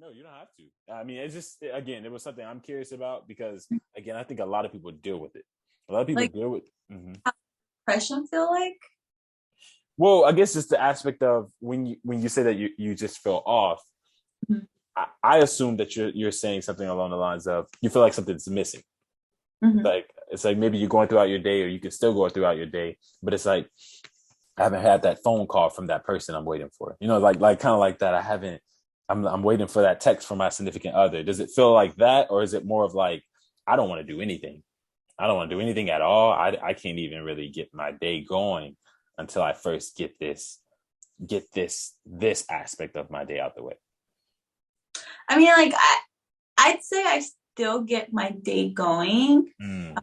No, you don't have to. I mean, it's just, again, it was something I'm curious about because, again, I think a lot of people deal with it. A lot of people Like, deal with. Mhm. how depression feel like? Well, I guess it's the aspect of when you say that you just feel off. I assume that you're saying something along the lines of you feel like something's missing. Mm-hmm. Like it's like maybe you're going throughout your day, or you can still go throughout your day, but it's like I haven't had that phone call from that person I'm waiting for. Like kind of like that. I haven't. I'm waiting for that text from my significant other. Does it feel like that, or is it more of like I don't want to do anything? I don't want to do anything at all. I can't even really get my day going until I first get this aspect of my day out the way. I mean, like I'd say I still get my day going Mm.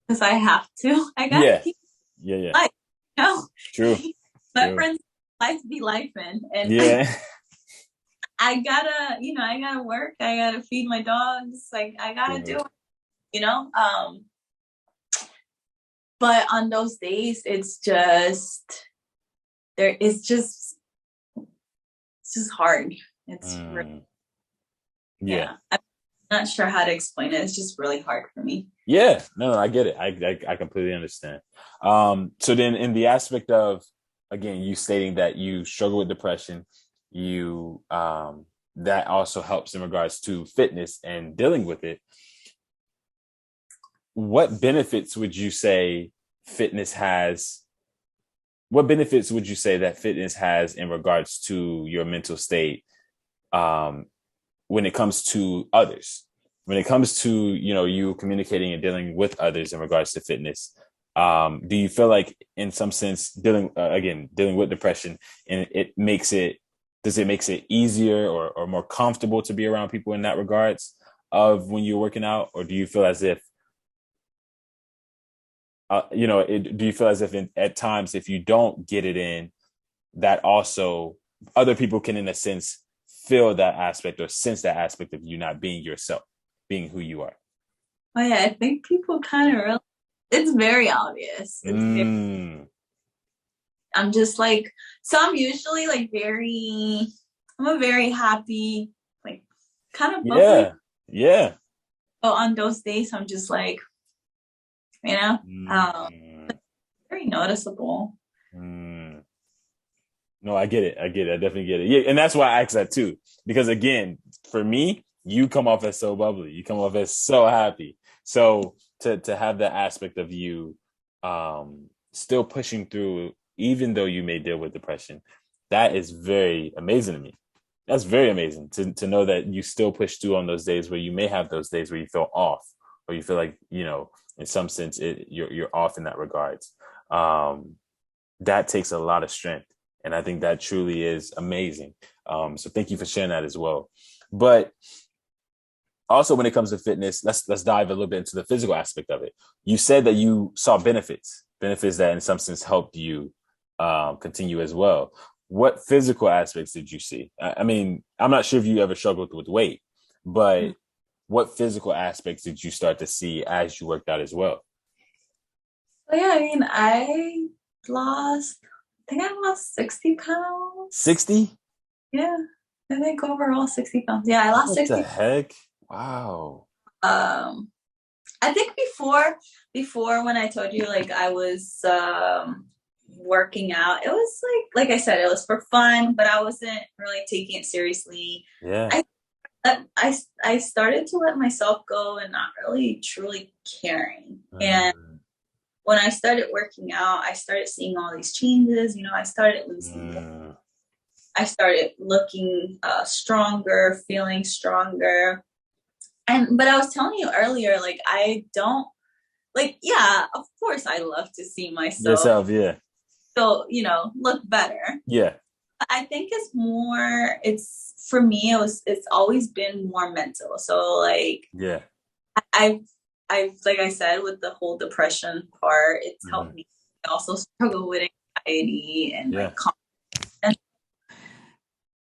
because I have to. I gotta Yeah, keep yeah, yeah. life, you know. True, My true. friends, life be life in, and Yeah. I gotta, I gotta work. I gotta feed my dogs. Like I gotta do True. it, you know. But on those days, there. It's just hard. It's really, Mm. Yeah. yeah. I'm not sure how to explain it. It's just really hard for me. Yeah, no, I get it. I completely understand. So then in the aspect of again, you stating that you struggle with depression, you that also helps in regards to fitness and dealing with it. What benefits would you say fitness has? What benefits would you say that fitness has in regards to your mental state um, when it comes to others, when it comes to you communicating and dealing with others in regards to fitness? Do you feel like in some sense dealing with depression, and it makes it does it makes it easier or more comfortable to be around people in that regards of when you're working out, or do you feel as if do you feel as if at times if you don't get it in, that also other people can in a sense feel that aspect or sense that aspect of you not being yourself, being who you are? Oh yeah, I think people kind of really. It's very obvious. Mm, I'm just like, so I'm usually like very. I'm a very happy, like kind of bubbly. yeah, yeah. But on those days, I'm just like, you know, um, Mm, very noticeable. mm. No, I get it. I get it. I definitely get it. Yeah, and that's why I asked that too. Because again, for me, you come off as so bubbly. You come off as so happy. So to have that aspect of you still pushing through, even though you may deal with depression, that is very amazing to me. That's very amazing to know that you still push through on those days where you may have those days where you feel off or you feel like, in some sense you're off in that regards. Um, that takes a lot of strength. And I think that truly is amazing. So thank you for sharing that as well. But also when it comes to fitness, let's dive a little bit into the physical aspect of it. You said that you saw benefits that in some sense helped you continue as well. What physical aspects did you see? I mean, I'm not sure if you ever struggled with weight, but what physical aspects did you start to see as you worked out as well? So yeah, I mean, lost, I think I lost 60 pounds. 60? Yeah, I think overall 60 pounds. Yeah, I lost What the 60. heck? Wow. Um, I think before when I told you like I was working out, it was like I said, it was for fun, but I wasn't really taking it seriously. Yeah. I I started to let myself go and not really truly caring. And Mm, when I started working out, I started seeing all these changes. I started losing weight. mm, I started looking stronger, feeling stronger. But I was telling you earlier, like I don't like, yeah, of course I love to see myself yourself, yeah. so, look better. Yeah. I think it's for me, it's always been more mental. So like Yeah. I've like I said, with the whole depression part, it's Hmm. helped me. I also struggle with anxiety and Yeah. like confidence.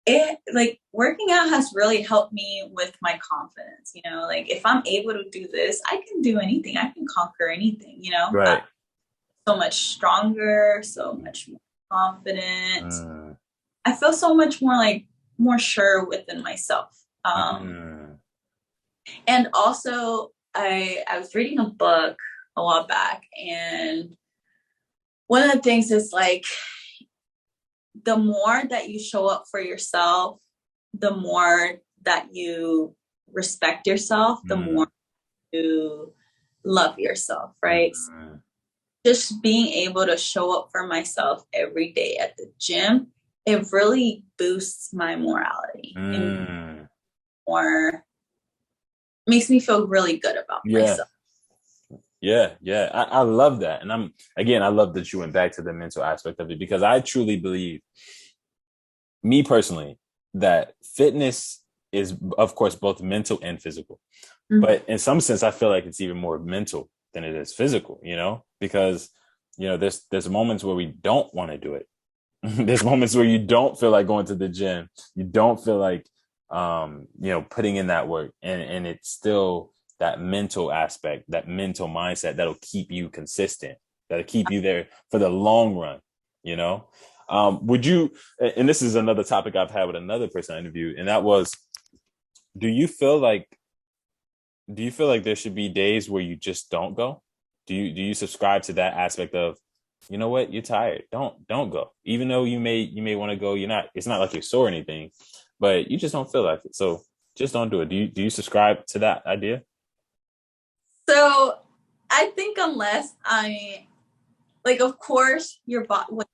It like working out has really helped me with my confidence. Like if I'm able to do this, I can do anything. I can conquer anything. Right. So much stronger, so much more confident. Mm, I feel so much more sure within myself. Mm. And also I was reading a book a while back, and one of the things is like, the more that you show up for yourself, the more that you respect yourself, the more you love yourself, right? Mm. Just being able to show up for myself every day at the gym, it really boosts my morality and Mm. more makes me feel really good about Yeah. myself. Yeah, yeah, I love that. And I love that you went back to the mental aspect of it, because I truly believe, me personally, that fitness is, of course, both mental and physical. Mm-hmm. But in some sense, I feel like it's even more mental than it is physical, because, there's moments where we don't want to do it. There's moments where you don't feel like going to the gym. You don't feel like, putting in that work, and it's still that mental aspect, that mental mindset that'll keep you consistent, that'll keep you there for the long run, you know? Would you, and this is another topic I've had with another person I interviewed, and that was, do you feel like, there should be days where you just don't go? Do you subscribe to that aspect of, you know what, you're tired, don't go, even though you may want to go, it's not like you're sore or anything, but you just don't feel like it, so just don't do it. Do you subscribe to that idea? So I think unless I like, of course, when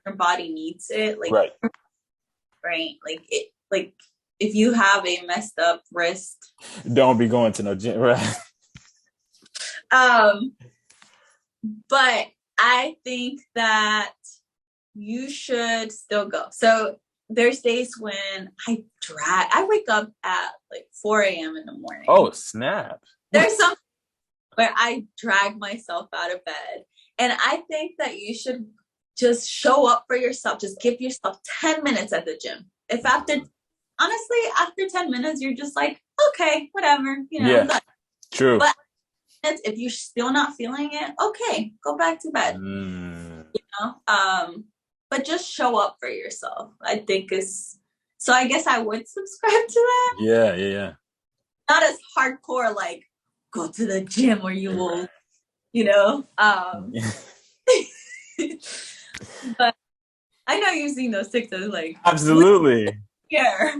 your body needs it, like, Right. right, like if you have a messed up wrist, Don't be going to no gym, right? um, but I think that you should still go. So there's days when I wake up at like 4 a.m. in the morning. Oh, snap. There's some where I drag myself out of bed. And I think that you should just show up for yourself. Just give yourself 10 minutes at the gym. Honestly, after 10 minutes, you're just like, okay, whatever, Yeah, I'm done. true. But if you're still not feeling it, okay, go back to bed. Mm. But just show up for yourself, I think so I guess I would subscribe to that. Yeah, yeah, yeah. Not as hardcore, like go to the gym or you will, you know. But I know you've seen those TikToks, like, Absolutely. yeah.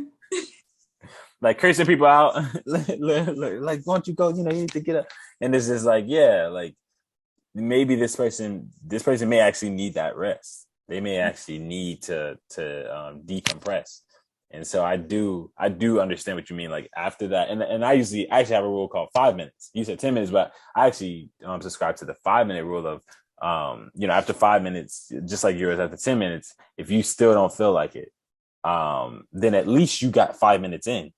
Like cursing people out, like, won't you go, you need to get up, and it's just like, yeah, like, maybe this person may actually need that rest. They may actually need to decompress. And so I do understand what you mean. Like after that, and I actually have a rule called 5 minutes. You said 10 minutes, but I actually subscribe to the 5 minute rule of, after 5 minutes, just like yours, after 10 minutes, if you still don't feel like it, then at least you got 5 minutes in.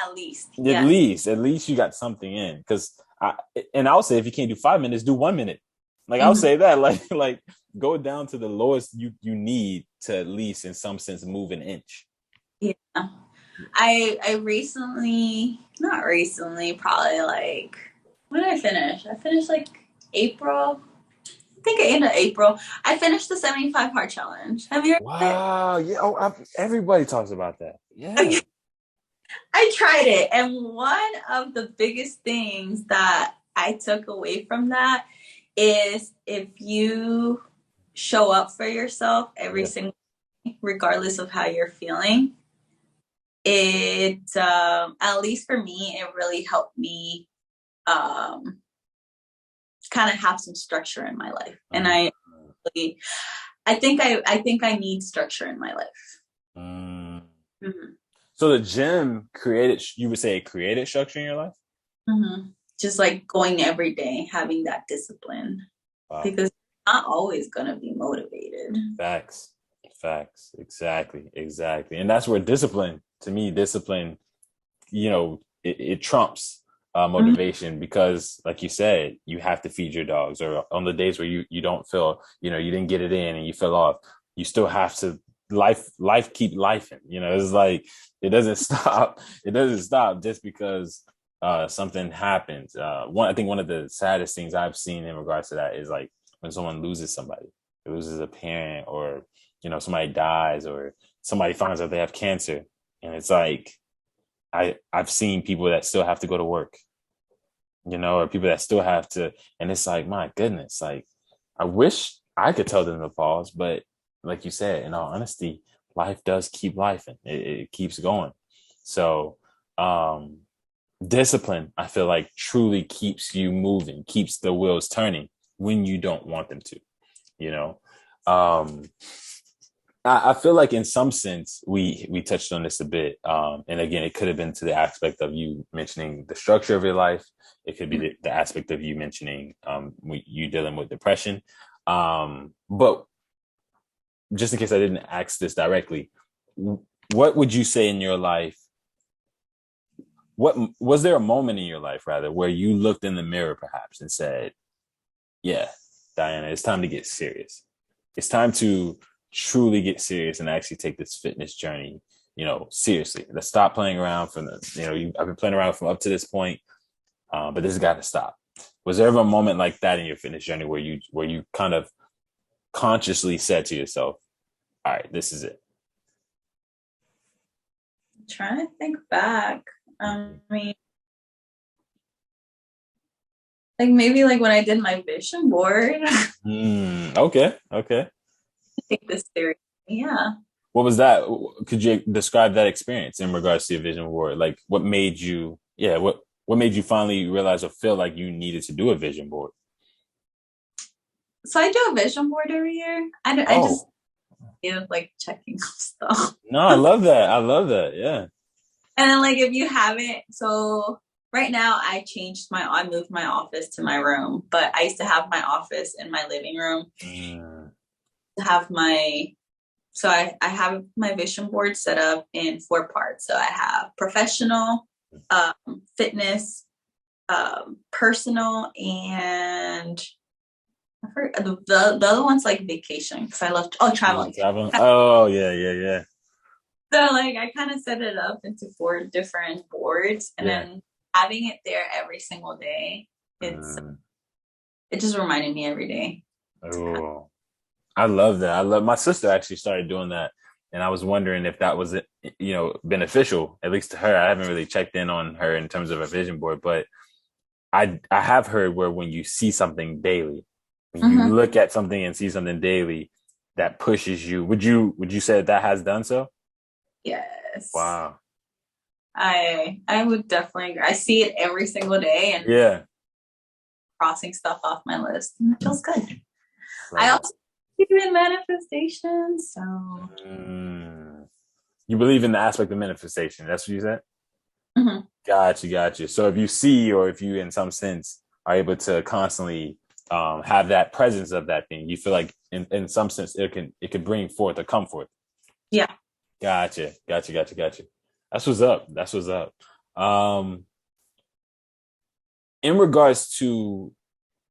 At least, yeah. At least you got something in. I'll say, if you can't do 5 minutes, do 1 minute. Like, I'll say that, like go down to the lowest you need to at least in some sense move an inch. Yeah. I not recently, probably like, when did I finish? I finished like April. I think at the end of April. I finished the 75 hard challenge. Have you heard of it? Wow. Yeah. Oh, everybody talks about that. Yeah. I tried it, and one of the biggest things that I took away from that is, if you show up for yourself every single day, regardless of how you're feeling, it at least for me, it really helped me kind of have some structure in my life. And I think I need structure in my life. Mm-hmm. So the gym you would say it created structure in your life? Mm-hmm. Just like going every day, having that discipline. Wow. Because I'm not always going to be motivated. Facts. Exactly. And that's where discipline, it trumps motivation, because like you said, you have to feed your dogs, or on the days where you don't feel, you didn't get it in and you fell off, you still have to life keep lifing. It's like, it doesn't stop just because something happens. I think one of the saddest things I've seen in regards to that is like when someone loses a parent, or somebody dies, or somebody finds out they have cancer, and it's like, I've seen people that still have to go to work, or people that still have to, and it's like, my goodness, like I wish I could tell them to pause, but like you said, in all honesty, life does keep life and it keeps going. So, discipline, I feel like, truly keeps you moving, keeps the wheels turning when you don't want them to, you know. Um, I feel like in some sense we touched on this a bit, and again, it could have been to the aspect of you mentioning the structure of your life. It could be the aspect of you mentioning you dealing with depression. But just in case I didn't ask this directly, what would you say in your life? What was there a moment in your life, rather, where you looked in the mirror, perhaps, and said, "Yeah, Diana, it's time to get serious. It's time to truly get serious and actually take this fitness journey, seriously. Let's stop playing around I've been playing around from up to this point, but this has got to stop." Was there ever a moment like that in your fitness journey where you kind of consciously said to yourself, "All right, this is it"? I'm trying to think back. I mean, like maybe like when I did my vision board. Okay. Take this seriously. Yeah. What was that? Could you describe that experience in regards to your vision board? Like, what made you? Yeah, what made you finally realize or feel like you needed to do a vision board? So I do a vision board every year. I just like checking stuff. No, I love that. I love that. Yeah. And then like if you haven't, so right now I moved my office to my room, but I used to have my office in my living room. Have I have my vision board set up in 4 parts. So I have professional, fitness, personal, and I forgot, the other one's like vacation because I love traveling. Oh yeah. So like I kind of set it up into 4 different boards, and then having it there every single day, it just reminded me every day. Oh, I love that. My sister actually started doing that, and I was wondering if that was beneficial, at least to her. I haven't really checked in on her in terms of a vision board, but I have heard where when you see something daily, when you look at something and see something daily, that pushes you. Would you say that has done so? Yes. Wow. I would definitely agree. I see it every single day, and crossing stuff off my list, and it feels good. I also believe in manifestation, so. You believe in the aspect of manifestation. That's what you said? Gotcha. So if you see, or if you in some sense are able to constantly have that presence of that thing, you feel like in some sense it could bring forth or come forth. Yeah. Gotcha. That's what's up. In regards to,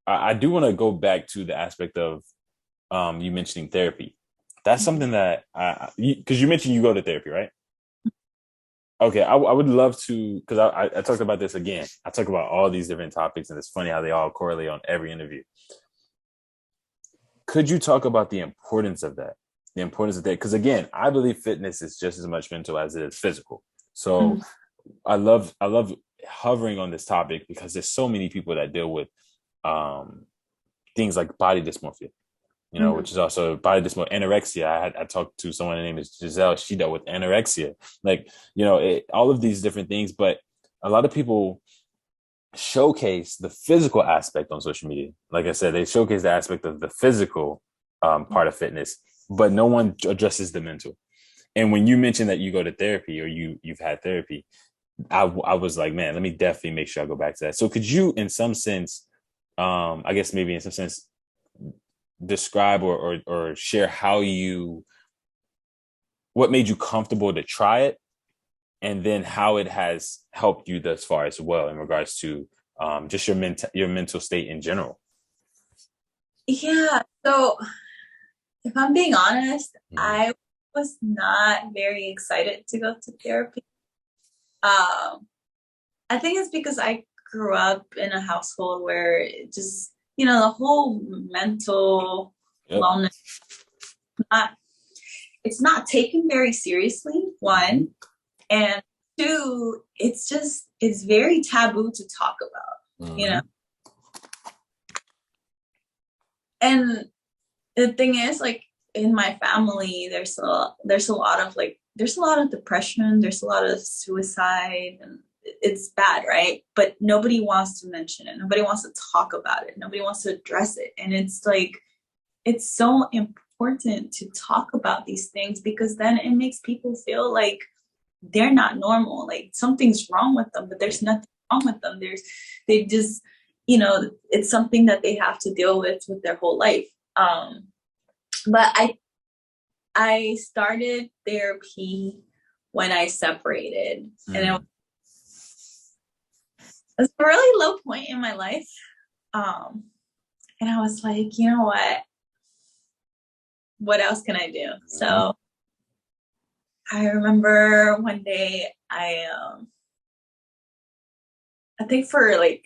I do want to go back to the aspect of you mentioning therapy. That's something that because you mentioned you go to therapy, right? Okay, I would love to, because I talked about this again. I talk about all these different topics, and it's funny how they all correlate on every interview. Could you talk about the importance of that? The importance of that, because again, I believe fitness is just as much mental as it is physical. So I love hovering on this topic because there's so many people that deal with things like body dysmorphia, which is also body dysmorphia, anorexia. I talked to someone, her name is Giselle. She dealt with anorexia, all of these different things. But a lot of people showcase the physical aspect on social media. Like I said, they showcase the aspect of the physical part of fitness, but no one addresses the mental. And when you mentioned that you go to therapy or you've had therapy, I was like, man, let me definitely make sure I go back to that. So could you, in some sense, I guess maybe in some sense, describe or share what made you comfortable to try it, and then how it has helped you thus far as well in regards to just your mental state in general? Yeah. So if I'm being honest, I was not very excited to go to therapy. I think it's because I grew up in a household where it just, the whole mental wellness, it's not taken very seriously, one. And two, it's very taboo to talk about, you know? And the thing is, like, in my family, there's a lot of depression, there's a lot of suicide, and it's bad, right? But nobody wants to mention it. Nobody wants to talk about it. Nobody wants to address it. And it's like, it's so important to talk about these things, because then it makes people feel like they're not normal, like something's wrong with them, but there's nothing wrong with them. They just, it's something that they have to deal with their whole life. But I started therapy when I separated, and it was a really low point in my life. And I was like, you know what else can I do? So I remember one day I think for like,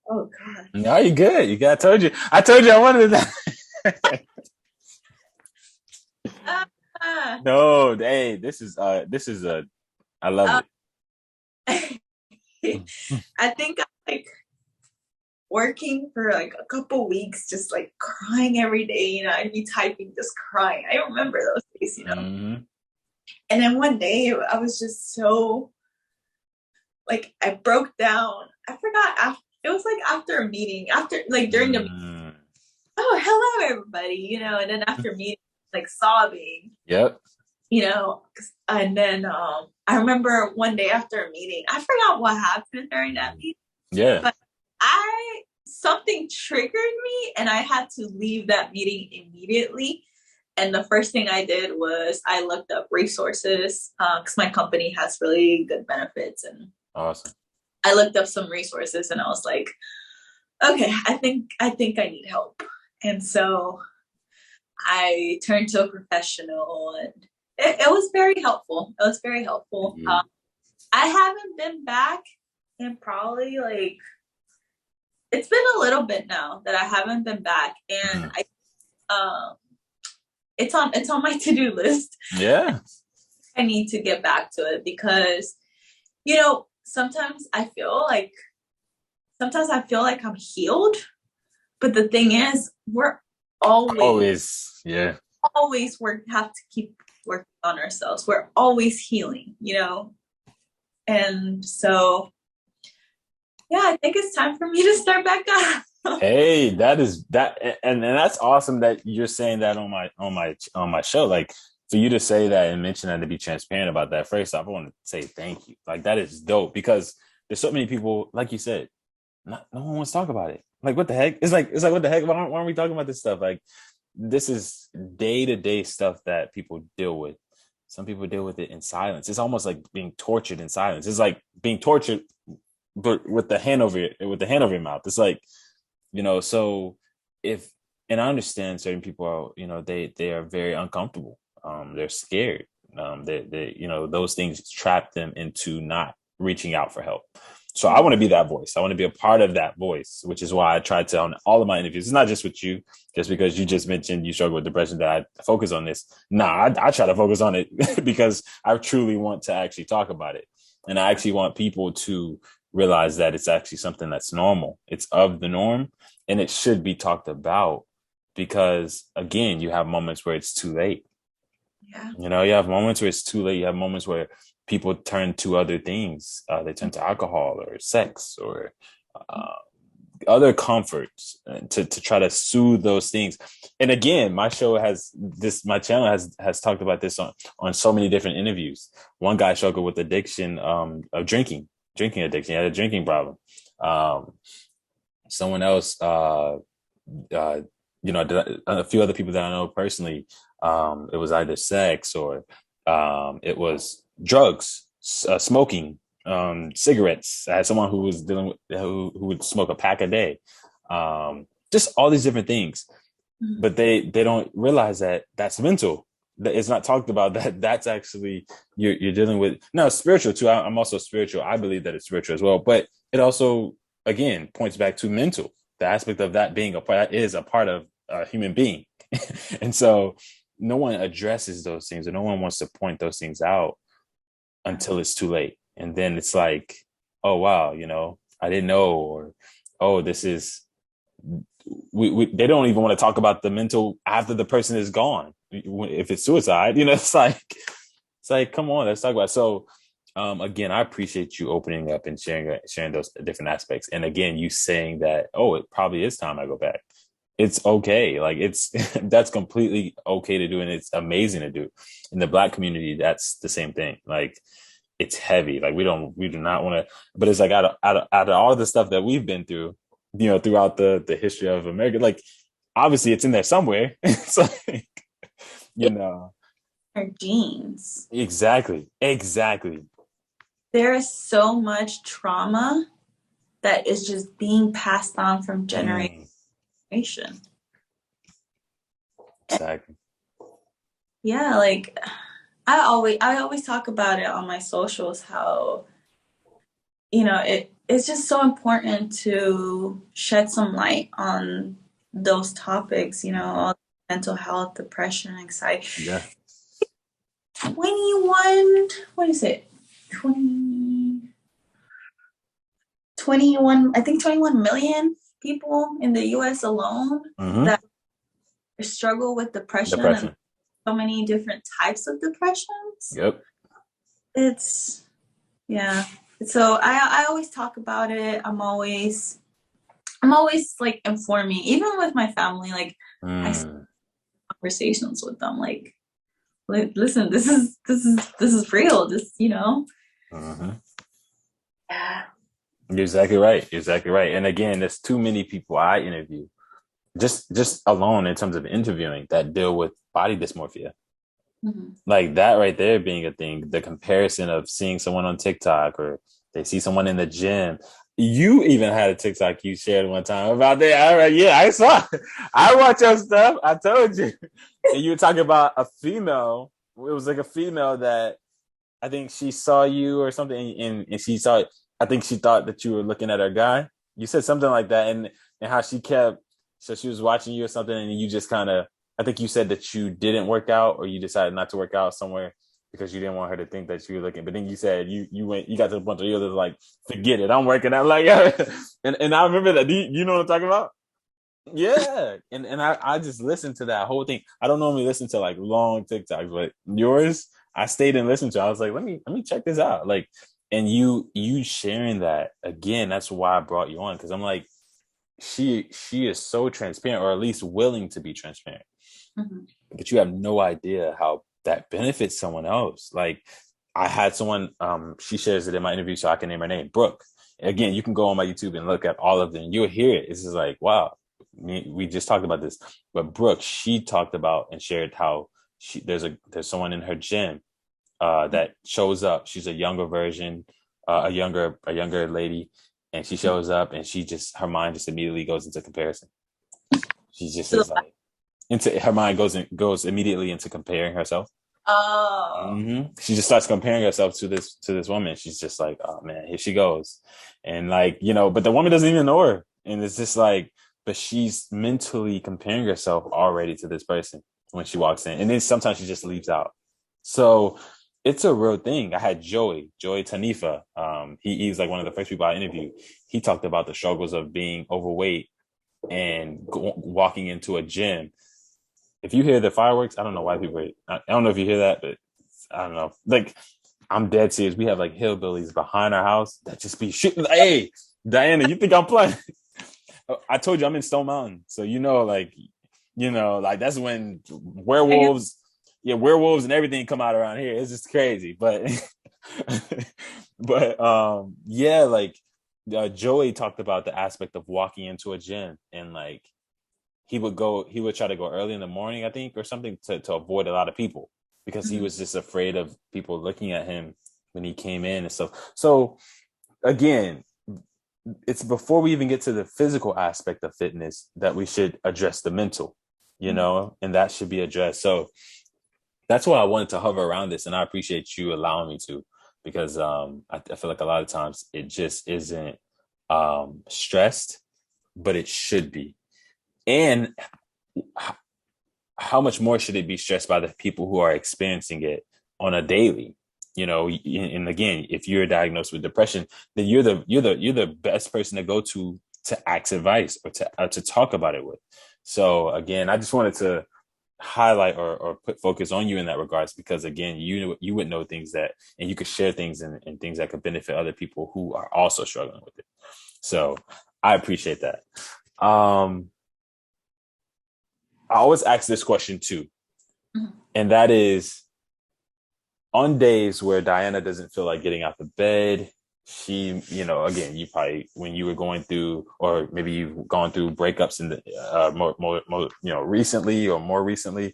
oh God. No, you're good. I told you I wanted that. No, hey, this is I love it. I think I'm like working for like a couple weeks, just like crying every day, I'd be typing, just crying. I remember those days, And then one day I was just so, like, I broke down. I forgot, it was like after a meeting, during the meeting, oh, hello everybody, and then after meeting, like sobbing. Yep. And then I remember one day after a meeting, I forgot what happened during that meeting. Yeah. But something triggered me, and I had to leave that meeting immediately. And the first thing I did was I looked up resources, because my company has really good benefits. And awesome. I looked up some resources, and I was like, okay, I think I need help. And so I turned to a professional, and it was very helpful. It was very helpful. Mm-hmm. I haven't been back in probably like, it's been a little bit now that I haven't been back, and it's on my to-do list. Yeah. I need to get back to it, because, sometimes I feel like I'm healed, but the thing is, we're always have to keep working on ourselves. We're always healing, and so, yeah, I think it's time for me to start back up. Hey, and that's awesome that you're saying that on my show. Like, for you to say that and mention that, to be transparent about that, first off, I want to say thank you. Like, that is dope, because there's so many people, like you said, no one wants to talk about it. Like, what the heck? It's like what the heck? Why aren't we talking about this stuff? Like, this is day-to-day stuff that people deal with. Some people deal with it in silence. It's almost like being tortured in silence. It's like being tortured, but with the hand over your mouth. It's like, so and I understand certain people are, they are very uncomfortable. They're scared. Those things trap them into not reaching out for help. So I want to be that voice. I want to be a part of that voice, which is why I try to, on all of my interviews, it's not just with you, just because you just mentioned you struggle with depression, that I focus on this. I try to focus on it because I truly want to actually talk about it. And I actually want people to realize that it's actually something that's normal. It's of the norm, and it should be talked about, because, again, you have moments where it's too late. Yeah. You have moments where it's too late. You have moments where people turn to other things. They turn to alcohol or sex or other comforts to try to soothe those things. And again, my channel has talked about this on so many different interviews. One guy struggled with addiction of drinking addiction. He had a drinking problem. Someone else, a few other people that I know personally, it was either sex or it was drugs, smoking, cigarettes. I had someone who was dealing with who would smoke a pack a day, just all these different things. But they don't realize that that's mental. That it's not talked about. That's actually you're dealing with. Now, spiritual too. I'm also spiritual. I believe that it's spiritual as well. But it also, again, points back to mental. The aspect of that being that is a part of a human being. And so no one addresses those things, and no one wants to point those things out until it's too late. And then it's like, oh, wow, I didn't know, or, oh, this is, they don't even want to talk about the mental after the person is gone. If it's suicide, it's like, come on, let's talk about it. So, again, I appreciate you opening up and sharing those different aspects. And again, you saying that, oh, it probably is time I go back. It's okay. Like it's that's completely okay to do, and it's amazing to do. In the Black community, that's the same thing. Like it's heavy. Like we do not want to, but it's like out of all the stuff that we've been through, throughout the history of America, like obviously it's in there somewhere. It's like, you know, Our genes. Exactly. There is so much trauma that is just being passed on from generation to generation. Exactly. Yeah, like I always talk about it on my socials how it's just so important to shed some light on those topics, all mental health, depression, anxiety. Yeah. 21, what is it? 21, I think 21 million people in the US alone that struggle with depression and so many different types of depressions. Yep. It's, yeah. So I always talk about it. I'm always like informing, even with my family, like I have conversations with them, like, listen, this is real. This, Yeah. You're exactly right. And again, there's too many people I interview, just alone in terms of interviewing, that deal with body dysmorphia. Like that right there being a thing, the comparison of seeing someone on TikTok or they see someone in the gym. You even had a TikTok you shared one time about that. All right, yeah, I saw. I watch your stuff. I told you. And you were talking about a female. It was like a female that I think she saw you or something, and she saw it. I think she thought that you were looking at her guy. You said something like that, and how she kept. So she was watching you or something, and you just kind of. I think you said that you didn't work out, or you decided not to work out somewhere because you didn't want her to think that you were looking. But then you said you got to the point where you were like, forget it, I'm working out. Like, and I remember that. Do you know what I'm talking about? Yeah, and I just listened to that whole thing. I don't normally listen to like long TikToks, but yours, I stayed and listened to. I was like, let me check this out. Like, and you sharing that again. That's why I brought you on, because I'm like, she is so transparent, or at least willing to be transparent. But you have no idea how that benefits someone else. Like I had someone, she shares it in my interview, so I can name her name, Brooke. Again, you can go on my YouTube and look at all of them. You'll hear it. It's just like, wow, we just talked about this. But Brooke, she talked about and shared how there's someone in her gym that shows up. She's a younger version, a younger lady, and she shows up and her mind just immediately goes into comparison. She just is like, her mind goes immediately into comparing herself. She just starts comparing herself to this woman. She's just like, oh man, here she goes. And like, but the woman doesn't even know her. And it's just like, but she's mentally comparing herself already to this person when she walks in. And then sometimes she just leaves out. So it's a real thing. I had Joey Tanifa. He's like one of the first people I interviewed. He talked about the struggles of being overweight and walking into a gym. If you hear the fireworks, I don't know why people. I don't know if you hear that, but I don't know. Like, I'm dead serious. We have like hillbillies behind our house that just be shooting. Hey, Diana, you think I'm playing? I told you I'm in Stone Mountain, so like that's when werewolves and everything come out around here. It's just crazy, but yeah, like Joey talked about the aspect of walking into a gym, and like he would try to go early in the morning, I think, or something to avoid a lot of people, because he was just afraid of people looking at him when he came in and stuff. So again, it's before we even get to the physical aspect of fitness that we should address the mental, and that should be addressed. So that's why I wanted to hover around this, and I appreciate you allowing me to, because I feel like a lot of times it just isn't stressed, but it should be. And how much more should it be stressed by the people who are experiencing it on a daily? and again, if you're diagnosed with depression, then you're the best person to go to ask advice or to talk about it with. So again, I just wanted to highlight or put focus on you in that regards, because again, you would know things that, and you could share things and things that could benefit other people who are also struggling with it. So I appreciate that. I always ask this question too, and that is, on days where Diana doesn't feel like getting out of bed, she, again, you probably, when you were going through, or maybe you've gone through breakups in the more recently or more recently,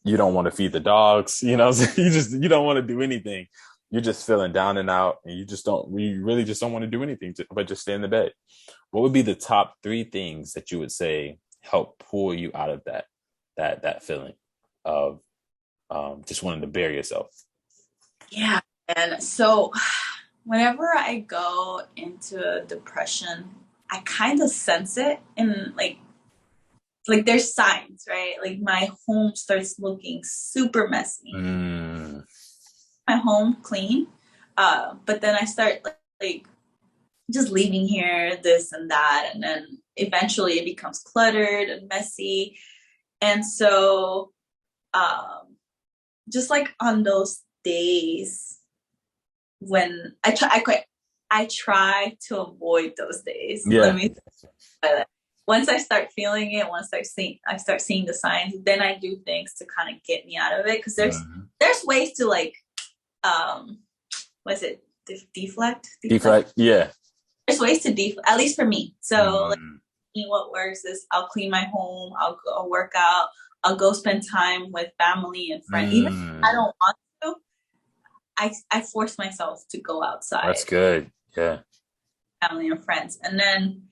you don't want to feed the dogs, you don't want to do anything. You're just feeling down and out, and you really just don't want to do anything but just stay in the bed. What would be the top 3 things that you would say help pull you out of that feeling of just wanting to bury yourself? Yeah. And so whenever I go into depression, I kind of sense it, and like there's signs, right? Like my home starts looking super messy. My home clean, but then I start like just leaving here, this and that, and then eventually it becomes cluttered and messy. And so just like on those days when I try to avoid those days. Yeah. Let me once I start feeling it, once I start seeing the signs, then I do things to kind of get me out of it, because there's ways to like what is it, deflect, Yeah, there's ways to deflect, at least for me. So what works is I'll clean my home, I'll go work out, I'll go spend time with family and friends. Even if I don't want to, I force myself to go outside. That's good. Yeah. Family and friends. And then,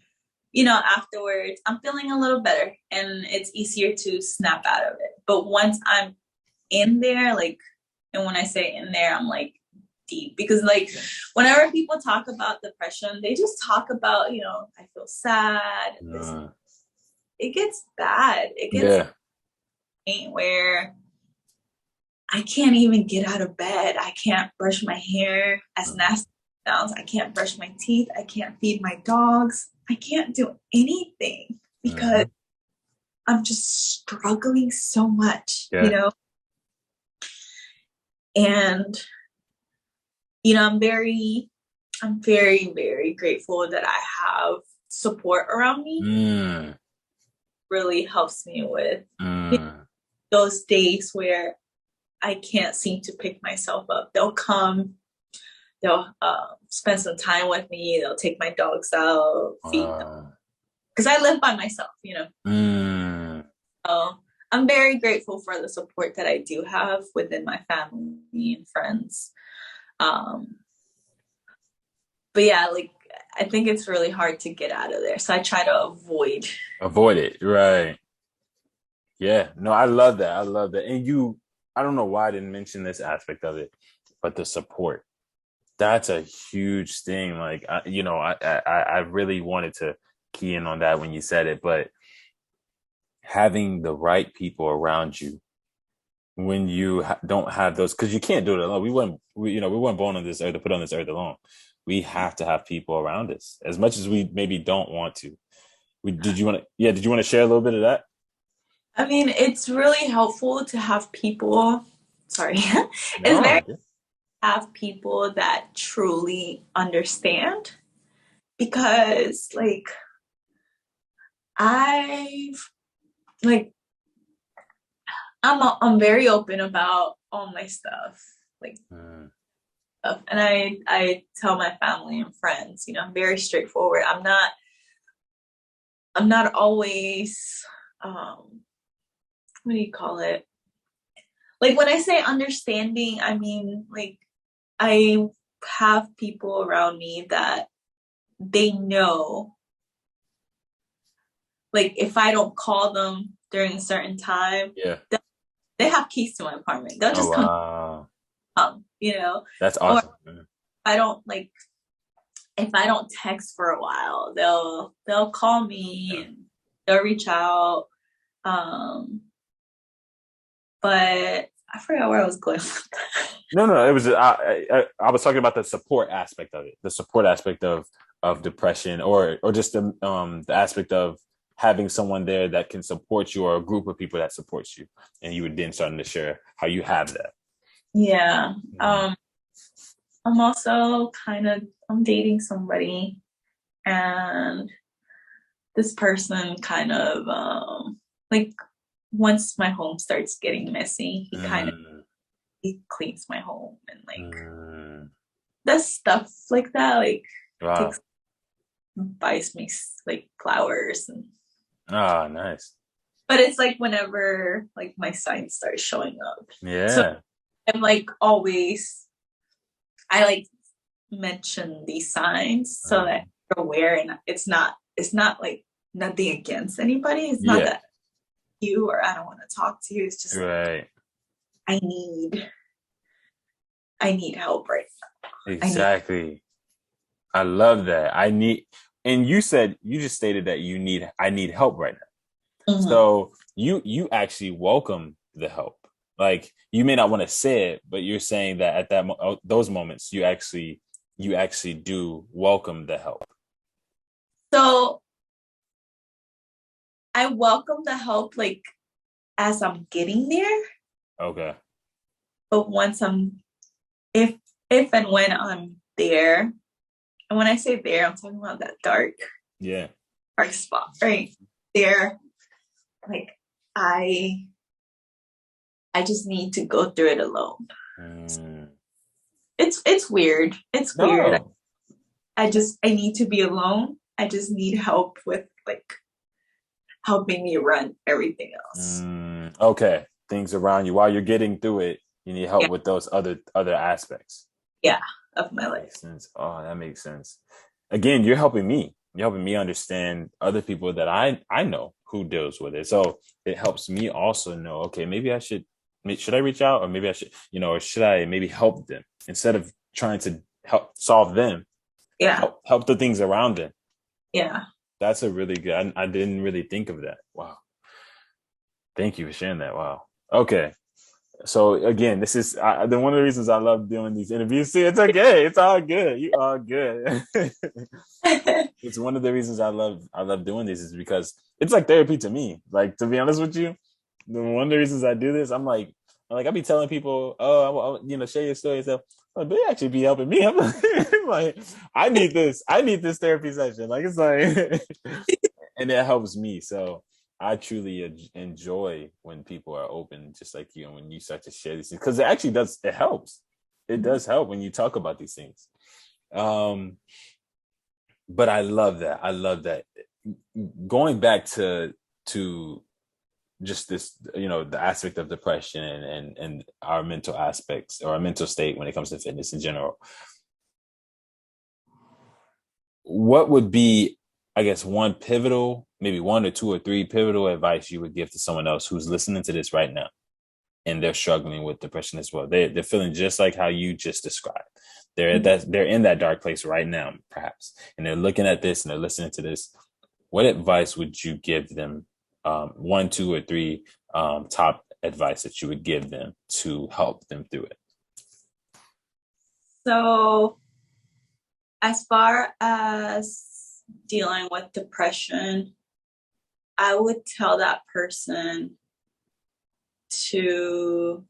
afterwards I'm feeling a little better and it's easier to snap out of it. But once I'm in there, and when I say in there, I'm like deep, because whenever people talk about depression, they just talk about, I feel sad. It gets bad. It gets where I can't even get out of bed. I can't brush my hair, as nasty as it sounds. I can't brush my teeth. I can't feed my dogs. I can't do anything because I'm just struggling so much, And, I'm very, very grateful that I have support around me. Really helps me with those days where I can't seem to pick myself up. They'll come, they'll spend some time with me. They'll take my dogs out, feed them. Because I live by myself, So I'm very grateful for the support that I do have within my family and friends. But yeah, I think it's really hard to get out of there. So I try to avoid it. Right. Yeah. No, I love that. And I don't know why I didn't mention this aspect of it, but the support. That's a huge thing. I really wanted to key in on that when you said it, but having the right people around you when you don't have those, because you can't do it alone. We weren't born on this earth to put on this earth alone. We have to have people around us, as much as we maybe don't want to. Did you want to share a little bit of that? I mean, it's really helpful to have people. Sorry, have people that truly understand, because I'm very open about all my stuff, stuff. And I tell my family and friends, I'm very straightforward. I'm not always what do you call it? When I say understanding, I mean I have people around me that they know, if I don't call them during a certain time, they have keys to my apartment. They'll just come, That's awesome. Or if I don't text for a while, they'll call me and they'll reach out. But I forgot where I was going with that. No. It was I was talking about the support aspect of it, the support aspect of depression, or just the aspect of having someone there that can support you, or a group of people that supports you, and you were then starting to share how you have that. Yeah. I'm also I'm dating somebody, and this person kind of like once my home starts getting messy, he cleans my home and like does stuff like that, like Wow. takes buys me like flowers and Ah, nice. but it's like whenever like my signs start showing up. So Yeah. I'm like always I like mention these signs so that you're aware, and it's not like nothing against anybody. It's not Yeah. that you or I don't want to talk to you. It's just like Right. I need help right now. Exactly. I love that. And you said, you just stated that I need help right now. Mm-hmm. So you actually welcome the help. Like, you may not want to say it, but you're saying that at those moments, you actually do welcome the help. So I welcome the help like as I'm getting there, Okay. but once if and when I'm there, and when I say there, I'm talking about that dark Yeah. spot right there. Like I just need to go through it alone. It's weird. It's weird. No. I need to be alone. I just need help with like helping me run everything else. Okay. Things around you while you're getting through it, you need help Yeah. with those other aspects. Yeah, of my That life. makes sense. Oh, that makes sense. Again, you're helping me. You're helping me understand other people that I know who deals with it. So it helps me also know, okay, maybe should I reach out, or maybe I should, or should I maybe help them instead of trying to help solve them, Yeah. help the things around them. Yeah. That's a really good, I didn't really think of that. Wow. Thank you for sharing that. Wow. Okay. So again, this is one of the reasons I love doing these interviews. See, it's okay. It's all good. You all good. It's one of the reasons I love doing this, is because it's like therapy to me. Like, to be honest with you, one of the reasons I do this, I be telling people, oh, share your story and stuff. But they actually be helping me. I'm like, I need this. I need this therapy session. Like, it's like, and it helps me. So I truly enjoy when people are open, just like you, and when you start to share these things, because it actually does. It helps. It does help when you talk about these things. But I love that. I love that. Going back to just this, the aspect of depression and our mental aspects, or our mental state when it comes to fitness in general. What would be, I guess, maybe one or two or three pivotal advice you would give to someone else who's listening to this right now, and they're struggling with depression as well? They're feeling just like how you just described. They're in that dark place right now, perhaps, and they're looking at this and they're listening to this. What advice would you give them? One, two, or three top advice that you would give them to help them through it. So, as far as dealing with depression, I would tell that person to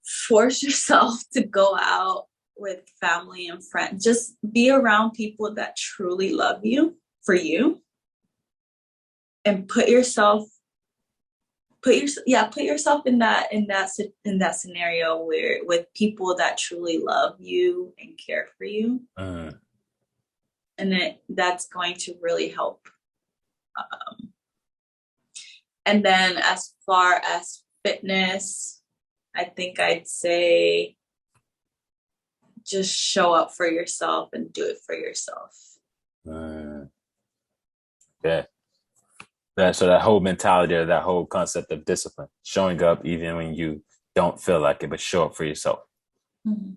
force yourself to go out with family and friends. Just be around people that truly love you for you, and put yourself in that scenario where with people that truly love you and care for you. And that's going to really help. And then as far as fitness, I think I'd say just show up for yourself and do it for yourself. Yeah. So that whole mentality, or that whole concept of discipline, showing up even when you don't feel like it, but show up for yourself. Mm-hmm.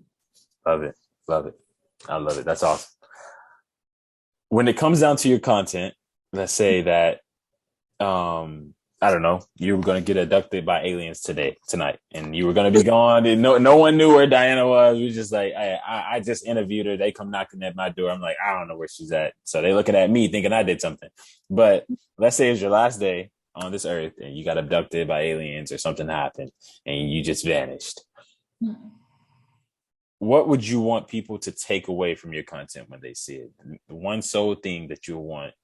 Love it. Love it. I love it. That's awesome. When it comes down to your content, let's say that I don't know, you were going to get abducted by aliens tonight, and you were going to be gone. And no one knew where Diana was. We just like, I just interviewed her. They come knocking at my door. I'm like, I don't know where she's at. So they looking at me thinking I did something. But let's say it's your last day on this earth and you got abducted by aliens or something happened and you just vanished. What would you want people to take away from your content when they see it? The one sole thing that you want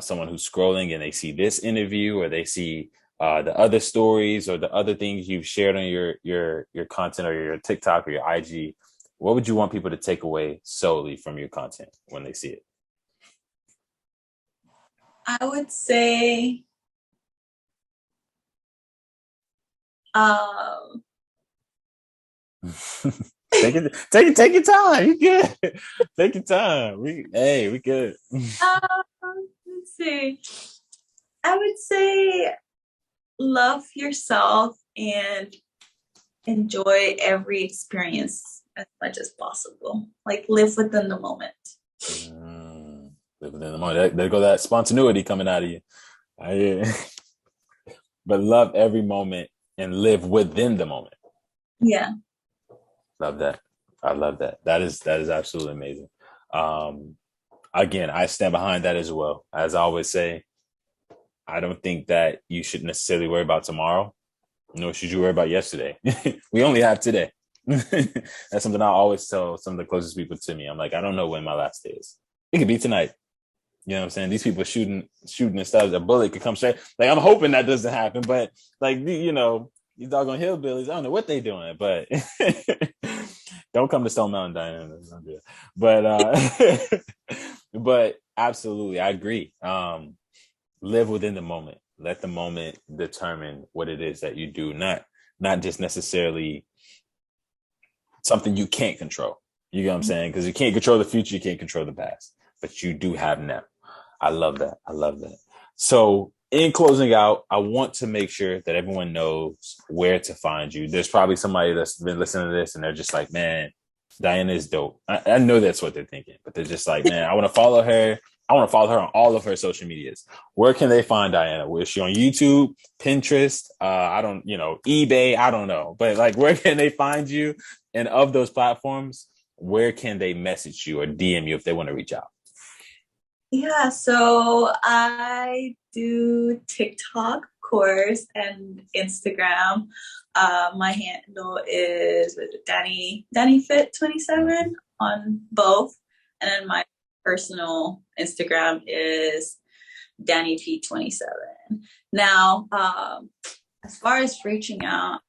someone who's scrolling and they see this interview, or they see the other stories or the other things you've shared on your content or your TikTok or your IG, what would you want people to take away solely from your content when they see it? I would say, Take your time. You good? Take your time. We good. let's see. I would say love yourself and enjoy every experience as much as possible. Like, live within the moment. Live within the moment. There go that spontaneity coming out of you. But love every moment and live within the moment. Yeah. Love that. I love that. That is absolutely amazing. Again, I stand behind that as well. As I always say, I don't think that you should necessarily worry about tomorrow, nor should you worry about yesterday. We only have today. That's something I always tell some of the closest people to me. I'm like, I don't know when my last day is. It could be tonight. You know what I'm saying? These people shooting and stuff. A bullet could come straight. Like, I'm hoping that doesn't happen, but like, you know, these doggone hillbillies, I don't know what they doing, but don't come to Stone Mountain, Diana. But but absolutely, I agree. Live within the moment. Let the moment determine what it is that you do, not just necessarily something you can't control. You get what I'm saying? Because you can't control the future, you can't control the past, but you do have now. I love that. I love that. So in closing out, I want to make sure that everyone knows where to find you. There's probably somebody that's been listening to this and they're just like, man, Diana is dope. I know that's what they're thinking, but they're just like, man, I want to follow her. I want to follow her on all of her social medias. Where can they find Diana? Is she on YouTube, Pinterest? I don't, eBay. I don't know, but like, where can they find you? And of those platforms, where can they message you or DM you if they want to reach out? Yeah, so I do TikTok, of course, and Instagram. My handle is Danny Fit 27 on both, and then my personal Instagram is Danny P 27. Now, as far as reaching out,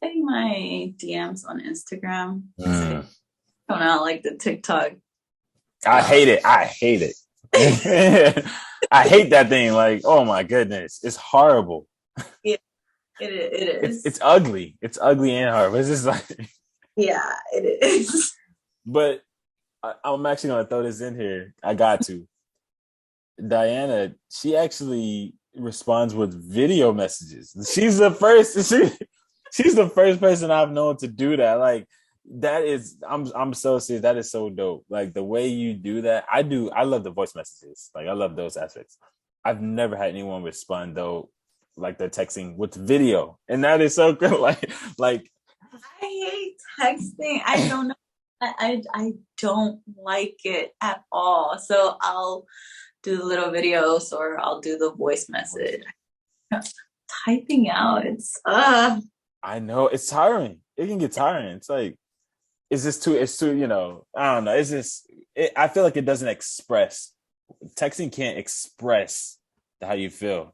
I think my DMs on Instagram. I don't know, like the TikTok. I hate it. I hate that thing. Like, oh my goodness, it's horrible. Yeah, it is. It's ugly. It's ugly and horrible. It's just like, yeah, it is. But I'm actually gonna throw this in here. I got to. Diana, she actually responds with video messages. She's the first. She's the first person I've known to do that. Like, that is, I'm so serious. That is so dope. Like, the way you do that, I love the voice messages. Like, I love those aspects. I've never had anyone respond though, like they're texting with video, and that is so good. Like I hate texting. I don't know. I don't like it at all. So I'll do the little videos or I'll do the voice message. Typing out, it's I know it's tiring. It can get tiring. It's like, it's too, I don't know. It's just, I feel like it doesn't express. Texting can't express how you feel,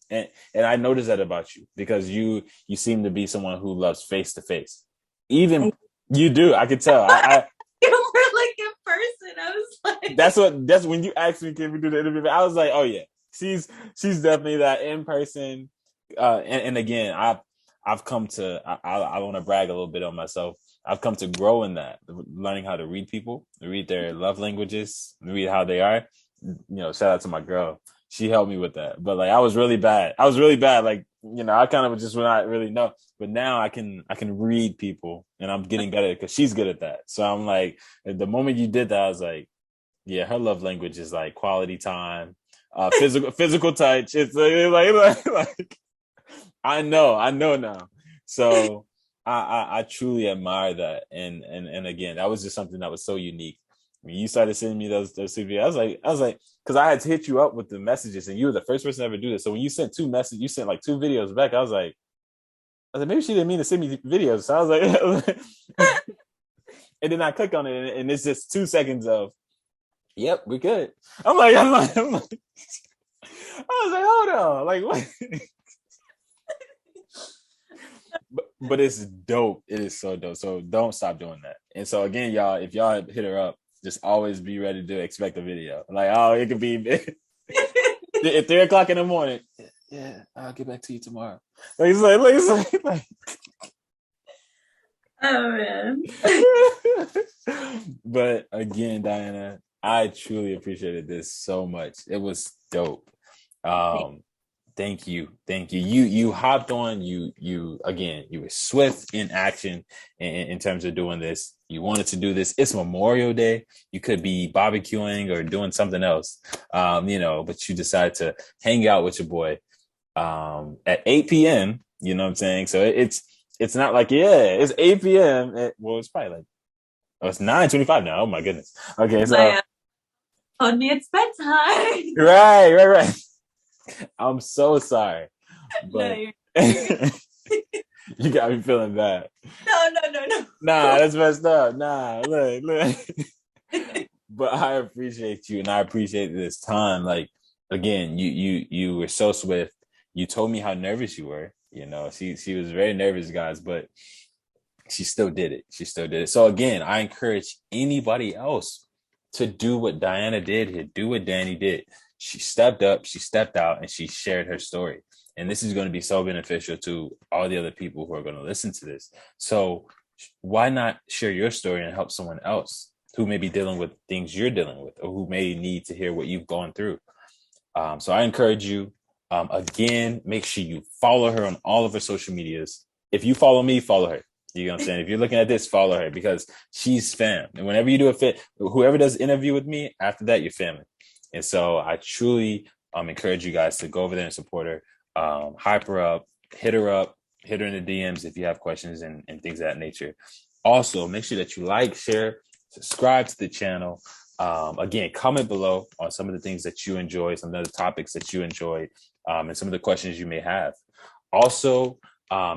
and I noticed that about you, because you seem to be someone who loves face to face. Even you do. I could tell. I we're like in person. I was like, that's when you asked me, can we do the interview? I was like, oh yeah, she's definitely that in person. And again, I've come to, I want to brag a little bit on myself. I've come to grow in that, learning how to read people, read their love languages, read how they are. Shout out to my girl. She helped me with that. But like, I was really bad. Like, I kind of just would not really know. But now I can read people, and I'm getting better because she's good at that. So I'm like, the moment you did that, I was like, yeah, her love language is like quality time, physical touch. It's like I know now. So I truly admire that. And again, that was just something that was so unique. When you started sending me those videos, I was like, because I had to hit you up with the messages, and you were the first person to ever do this. So when you sent two messages, you sent like two videos back. I was like, maybe she didn't mean to send me videos. So I was like, and then I click on it, and it's just 2 seconds of, yep, we're good. I'm like, I was like, hold on, like what? But it's dope. It is so dope. So don't stop doing that. And so again, y'all, if y'all hit her up, just always be ready to expect a video. Like, oh, it could be at 3 o'clock in the morning. Yeah, I'll get back to you tomorrow. Like Oh man. But again, Diana, I truly appreciated this so much. It was dope. Thank you. You hopped on. You again. You were swift in action in terms of doing this. You wanted to do this. It's Memorial Day. You could be barbecuing or doing something else, but you decided to hang out with your boy at 8 p.m. You know what I'm saying? So it's not like, it's 8 p.m. Well, it's probably like, it's 9:25 now. Oh my goodness. Okay, so told me it's bedtime. right. I'm so sorry, but No, you got me feeling bad. No. Nah, that's messed up. Nah, look. But I appreciate you, and I appreciate this time. Like, again, you were so swift. You told me how nervous you were. She was very nervous, guys, but she still did it. So again, I encourage anybody else to do what Diana did here, do what Danny did. She stepped up, she stepped out, and she shared her story. And this is going to be so beneficial to all the other people who are going to listen to this. So why not share your story and help someone else who may be dealing with things you're dealing with, or who may need to hear what you've gone through? So I encourage you, again, make sure you follow her on all of her social medias. If you follow me, follow her. You know what I'm saying? If you're looking at this, follow her, because she's fam. And whenever you do a fit, whoever does an interview with me, after that, you're family. And so I truly encourage you guys to go over there and support her. Hype her up, hit her in the DMs if you have questions and things of that nature. Also, make sure that you like, share, subscribe to the channel. Again, comment below on some of the things that you enjoy, some of the topics that you enjoyed, and some of the questions you may have. Also,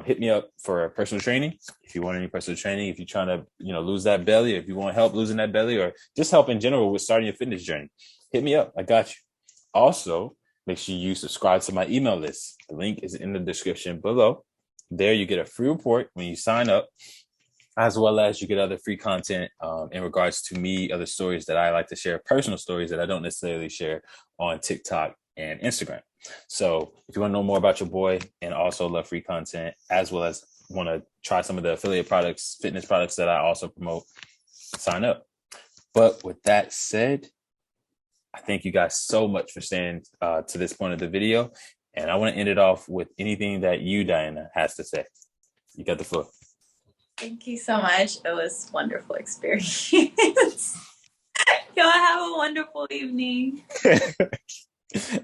hit me up for personal training. If you want any personal training, if you're trying to, lose that belly, or if you want help losing that belly, or just help in general with starting your fitness journey, hit me up. I got you. Also, make sure you subscribe to my email list. The link is in the description below. There you get a free report when you sign up, as well as you get other free content in regards to me, other stories that I like to share, personal stories that I don't necessarily share on TikTok and Instagram. So if you want to know more about your boy and also love free content, as well as want to try some of the affiliate products, fitness products that I also promote, sign up. But with that said, I thank you guys so much for staying to this point of the video. And I want to end it off with anything that you, Diana, has to say. You got the floor. Thank you so much. It was a wonderful experience. Y'all have a wonderful evening.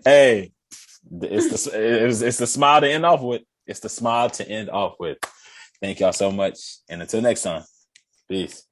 Hey, it's the smile to end off with. It's the smile to end off with. Thank y'all so much. And until next time, peace.